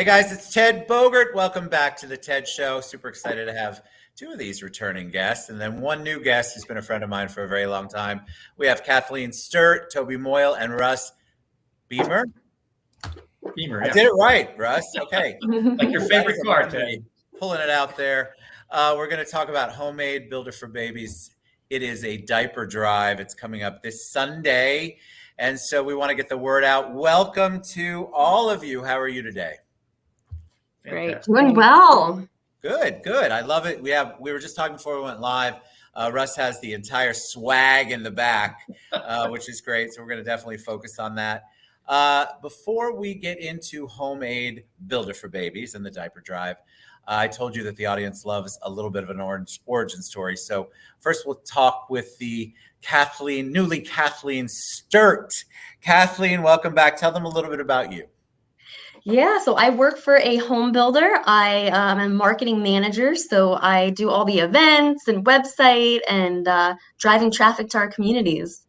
Hey guys, it's Ted Bogert. Welcome back to the Ted Show. Super excited to have two of these returning guests and then one new guest who's been a friend of mine for a very long time. We have Kathleen Sturt, Tobi Moyle, and Russ Beymer. Beymer, I did it right, Russ. Okay. Like your favorite car, Ted. Pulling it out there. We're going to talk about HomeAid Builder for Babies. It is a diaper drive. It's coming up this Sunday. And so we want to get the word out. Welcome to all of you. How are you today? Great. Doing well. Good. I love it. We were just talking before we went live. Russ has the entire swag in the back, which is great. So we're going to definitely focus on that. Before we get into HomeAid Builder for Babies and the diaper drive, I told you that the audience loves a little bit of an origin story. So first we'll talk with the Kathleen Sturt. Kathleen, welcome back. Tell them a little bit about you. Yeah, so I work for a home builder. I am a marketing manager, so I do all the events and website and driving traffic to our communities.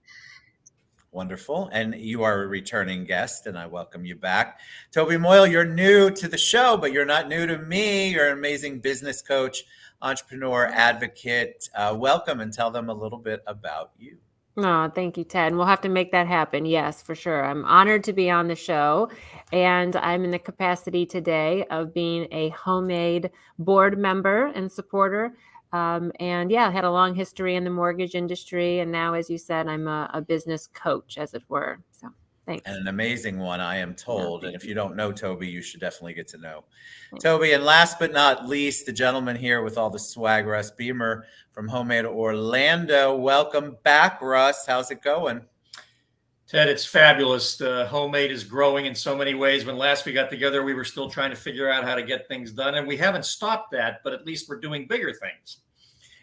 Wonderful. And you are a returning guest, and I welcome you back. Tobi Moyle, you're new to the show, but you're not new to me. You're an amazing business coach, entrepreneur, advocate. Welcome, and tell them a little bit about you. Oh, thank you, Ted. And we'll have to make that happen. Yes, for sure. I'm honored to be on the show. And I'm in the capacity today of being a HomeAid board member and supporter. And yeah, I had a long history in the mortgage industry. And now, as you said, I'm a business coach, as it were. So thanks. And an amazing one, I am told. And if you don't know Tobi, you should definitely get to know Tobi. And last but not least, the gentleman here with all the swag, Russ Beymer from HomeAid Orlando. Welcome back, Russ. How's it going? Ted, it's fabulous. The HomeAid is growing in so many ways. When last we got together, we were still trying to figure out how to get things done. And we haven't stopped that, but at least we're doing bigger things.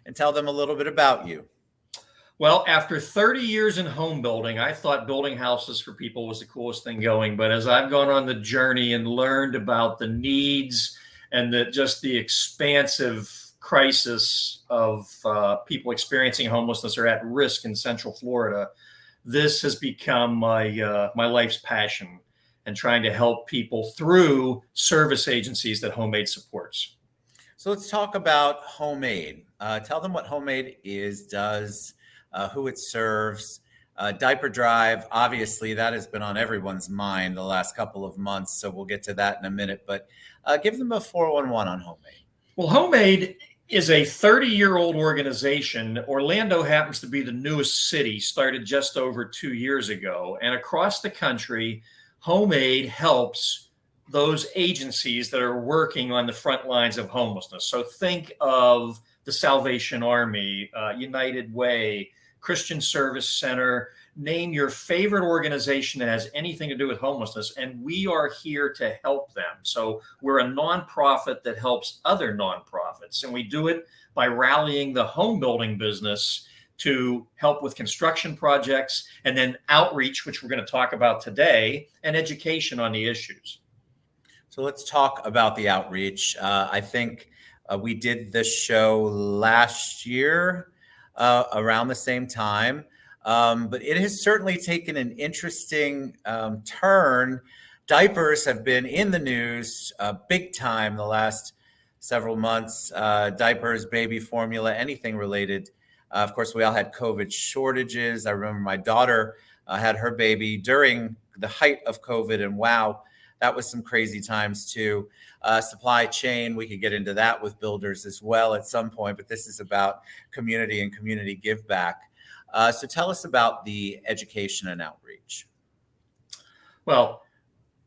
And tell them a little bit about you. Well, after 30 years in home building, I thought building houses for people was the coolest thing going. But as I've gone on the journey and learned about the needs and just the expansive crisis of people experiencing homelessness or at risk in Central Florida, this has become my life's passion, and trying to help people through service agencies that HomeAid supports. So let's talk about HomeAid. Tell them what HomeAid does, who it serves. Diaper drive, obviously, that has been on everyone's mind the last couple of months. So we'll get to that in a minute. But give them a 411 on HomeAid. Well, HomeAid is a 30-year-old organization. Orlando happens to be the newest city, started just over 2 years ago. And across the country, HomeAid helps those agencies that are working on the front lines of homelessness. So think of the Salvation Army, United Way, Christian Service Center. Name your favorite organization that has anything to do with homelessness, and we are here to help them. So we're a nonprofit that helps other nonprofits, and we do it by rallying the home building business to help with construction projects, and then outreach, which we're going to talk about today, and education on the issues. So let's talk about the outreach. I think we did this show last year around the same time. But it has certainly taken an interesting turn. Diapers have been in the news big time the last several months. Diapers, baby formula, anything related. Of course, we all had COVID shortages. I remember my daughter had her baby during the height of COVID, and wow, that was some crazy times too. Supply chain, we could get into that with builders as well at some point, but this is about community and community give back. So tell us about the education and outreach. Well,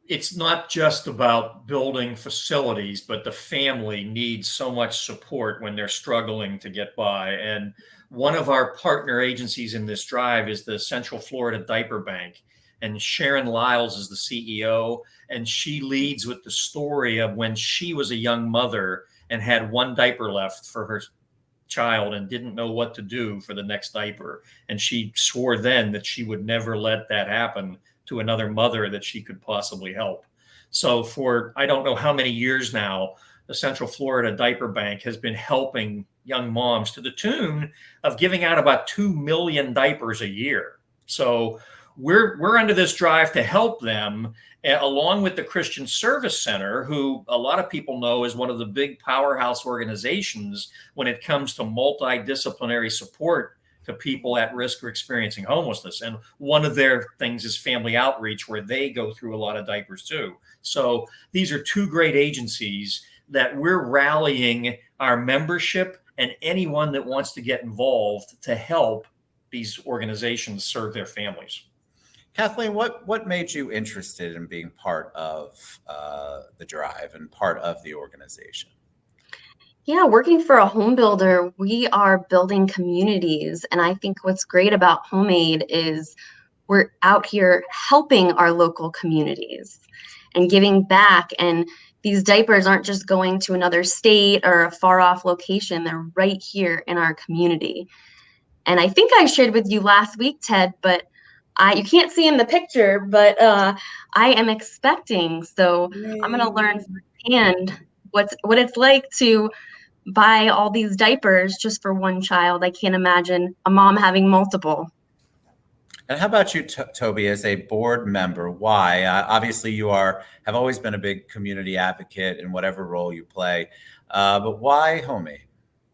it's not just about building facilities, but the family needs so much support when they're struggling to get by. And one of our partner agencies in this drive is the Central Florida Diaper Bank. And Sharon Lyles is the CEO, and she leads with the story of when she was a young mother and had one diaper left for her child and didn't know what to do for the next diaper. And she swore then that she would never let that happen to another mother that she could possibly help. So for, I don't know how many years now, the Central Florida Diaper Bank has been helping young moms to the tune of giving out about 2 million diapers a year. So we're under this drive to help them, along with the Christian Service Center, who a lot of people know is one of the big powerhouse organizations when it comes to multidisciplinary support to people at risk or experiencing homelessness. And one of their things is family outreach, where they go through a lot of diapers too. So these are two great agencies that we're rallying our membership and anyone that wants to get involved to help these organizations serve their families. Kathleen, what made you interested in being part of the drive and part of the organization? Yeah, working for a home builder, we are building communities. And I think what's great about HomeAid is we're out here helping our local communities and giving back. And these diapers aren't just going to another state or a far off location. They're right here in our community. And I think I shared with you last week, Ted, but you can't see in the picture, but I am expecting. So I'm going to learn firsthand what it's like to buy all these diapers just for one child. I can't imagine a mom having multiple. And how about you, Tobi, as a board member? Why? Obviously, you have always been a big community advocate in whatever role you play, but why HomeAid?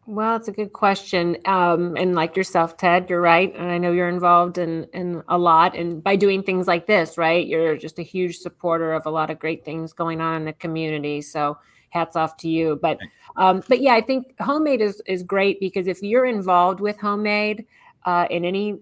Well, it's a good question. And like yourself, Ted, you're right. And I know you're involved in a lot. And by doing things like this, right, you're just a huge supporter of a lot of great things going on in the community. So hats off to you. But yeah, I think HomeAid is great because if you're involved with HomeAid in any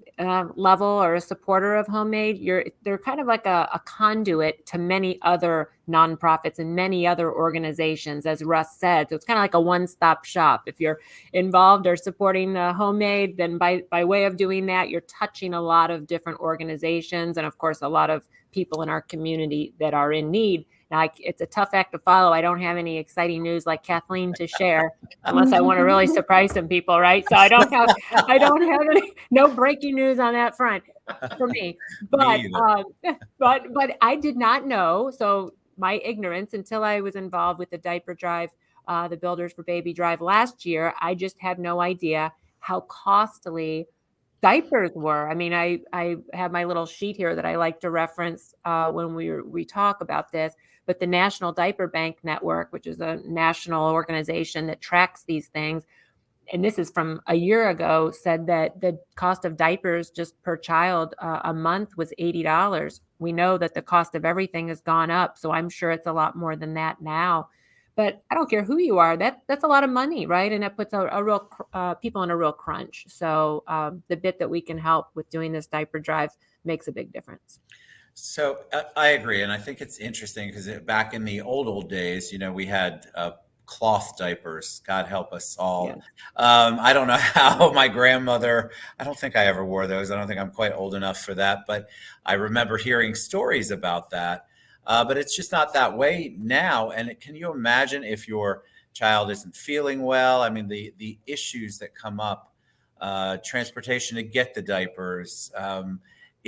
level or a supporter of HomeAid, they're kind of like a conduit to many other nonprofits and many other organizations, as Russ said. So it's kind of like a one-stop shop. If you're involved or supporting HomeAid, then by way of doing that, you're touching a lot of different organizations and, of course, a lot of people in our community that are in need. Now, it's a tough act to follow. I don't have any exciting news like Kathleen to share unless I want to really surprise some people, right? So I don't have no breaking news on that front for me. But but I did not know. So my ignorance until I was involved with the diaper drive, the Builders for Baby drive last year, I just had no idea how costly diapers were. I mean, I have my little sheet here that I like to reference when we talk about this. But the National Diaper Bank Network, which is a national organization that tracks these things, and this is from a year ago, said that the cost of diapers just per child a month was $80. We know that the cost of everything has gone up, so I'm sure it's a lot more than that now. But I don't care who you are, that's a lot of money, right? And it puts a real people in a real crunch. So the bit that we can help with doing this diaper drive makes a big difference. So I agree. And I think it's interesting because back in the old days, we had cloth diapers. God help us all. Yes. I don't know how my grandmother, I don't think I ever wore those. I don't think I'm quite old enough for that. But I remember hearing stories about that. But it's just not that way now. And can you imagine if your child isn't feeling well? I mean, the issues that come up, transportation to get the diapers,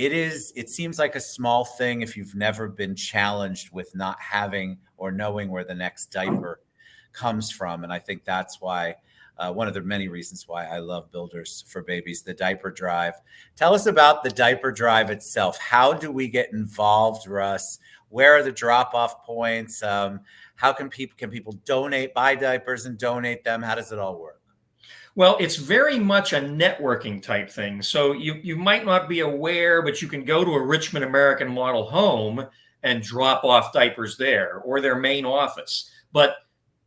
it seems like a small thing if you've never been challenged with not having or knowing where the next diaper comes from. And I think that's why one of the many reasons why I love Builders for Babies, the diaper drive. Tell us about the diaper drive itself. How do we get involved, Russ? Where are the drop-off points? How can people donate, buy diapers and donate them? How does it all work? Well, it's very much a networking type thing. So you might not be aware, but you can go to a Richmond American model home and drop off diapers there or their main office, but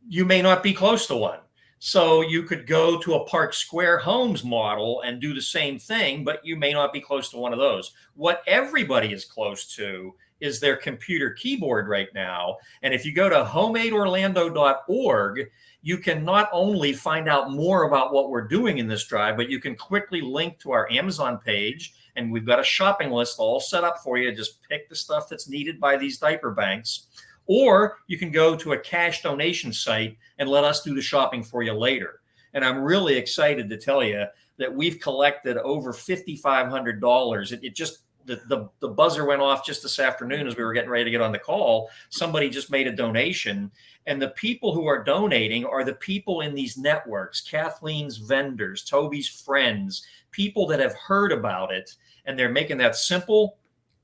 you may not be close to one. So you could go to a Park Square Homes model and do the same thing, but you may not be close to one of those. What everybody is close to is their computer keyboard right now. And if you go to HomeAidOrlando.org, you can not only find out more about what we're doing in this drive, but you can quickly link to our Amazon page. And we've got a shopping list all set up for you. Just pick the stuff that's needed by these diaper banks. Or you can go to a cash donation site and let us do the shopping for you later. And I'm really excited to tell you that we've collected over $5,500. It just, the buzzer went off just this afternoon as we were getting ready to get on the call. Somebody just made a donation. And the people who are donating are the people in these networks, Kathleen's vendors, Tobi's friends, people that have heard about it. And they're making that simple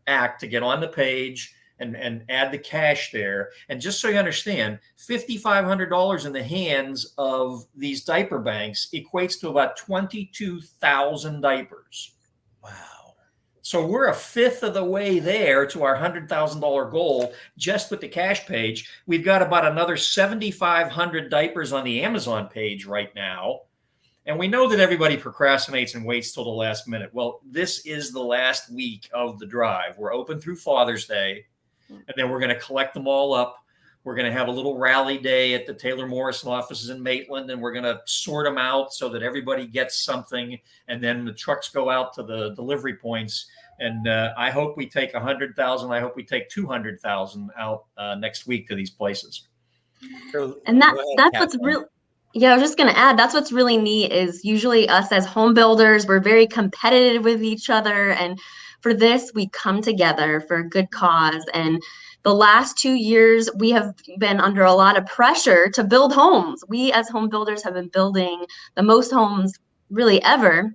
act to get on the page and add the cash there. And just so you understand, $5,500 in the hands of these diaper banks equates to about 22,000 diapers. Wow. So we're a fifth of the way there to our $100,000 goal just with the cash page. We've got about another 7,500 diapers on the Amazon page right now. And we know that everybody procrastinates and waits till the last minute. Well, this is the last week of the drive. We're open through Father's Day, and then we're going to collect them all up. We're going to have a little rally day at the Taylor Morrison offices in Maitland, and we're going to sort them out so that everybody gets something. And then the trucks go out to the delivery points. And I hope we take 100,000. I hope we take 200,000 out next week to these places. And that's what's real. Yeah, I was just going to add, that's what's really neat is usually us as home builders, we're very competitive with each other. And for this, we come together for a good cause. And the last 2 years, we have been under a lot of pressure to build homes. We as home builders have been building the most homes really ever.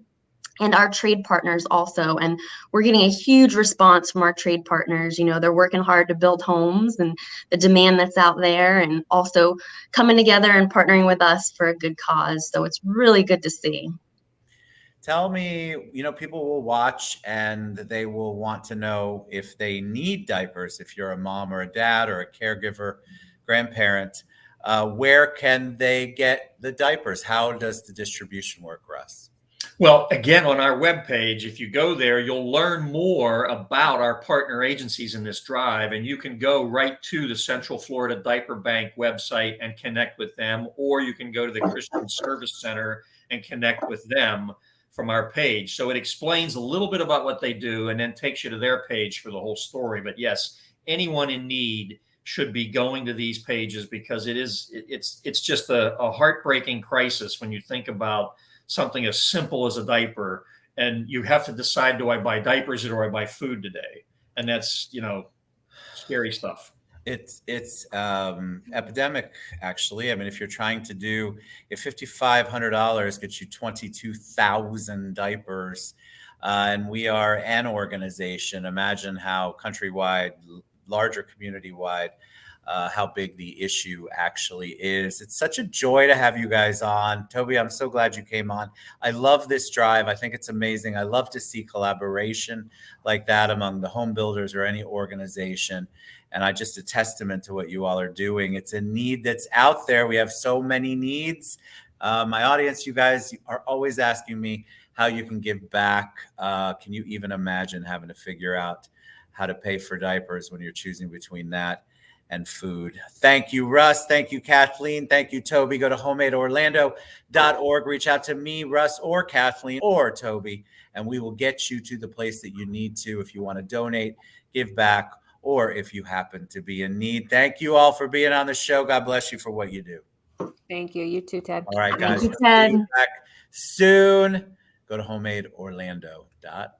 And our trade partners also. And we're getting a huge response from our trade partners. You know, they're working hard to build homes and the demand that's out there, and also coming together and partnering with us for a good cause. So it's really good to see. Tell me, people will watch and they will want to know if they need diapers. If you're a mom or a dad or a caregiver, grandparent, where can they get the diapers? How does the distribution work, Russ? Well, again, on our webpage, if you go there, you'll learn more about our partner agencies in this drive, and you can go right to the Central Florida Diaper Bank website and connect with them, or you can go to the Christian Service Center and connect with them from our page. So it explains a little bit about what they do and then takes you to their page for the whole story. But yes, anyone in need should be going to these pages, because it's just a heartbreaking crisis when you think about something as simple as a diaper, and you have to decide, do I buy diapers or do I buy food today? And that's, scary stuff. It's epidemic, actually. I mean, if you're trying to do, if $5,500 gets you 22,000 diapers, and we are an organization, imagine how countrywide, larger community-wide, how big the issue actually is. It's such a joy to have you guys on. Tobi, I'm so glad you came on. I love this drive. I think it's amazing. I love to see collaboration like that among the home builders or any organization. And just a testament to what you all are doing. It's a need that's out there. We have so many needs. My audience, you guys are always asking me how you can give back. Can you even imagine having to figure out how to pay for diapers when you're choosing between that and food? Thank you, Russ. Thank you, Kathleen. Thank you, Tobi. Go to HomeAidOrlando.org. Reach out to me, Russ, or Kathleen, or Tobi, and we will get you to the place that you need to if you want to donate, give back, or if you happen to be in need. Thank you all for being on the show. God bless you for what you do. Thank you. You too, Ted. All right, guys. Thank you, Ted. See you back soon. Go to HomeAidOrlando.org.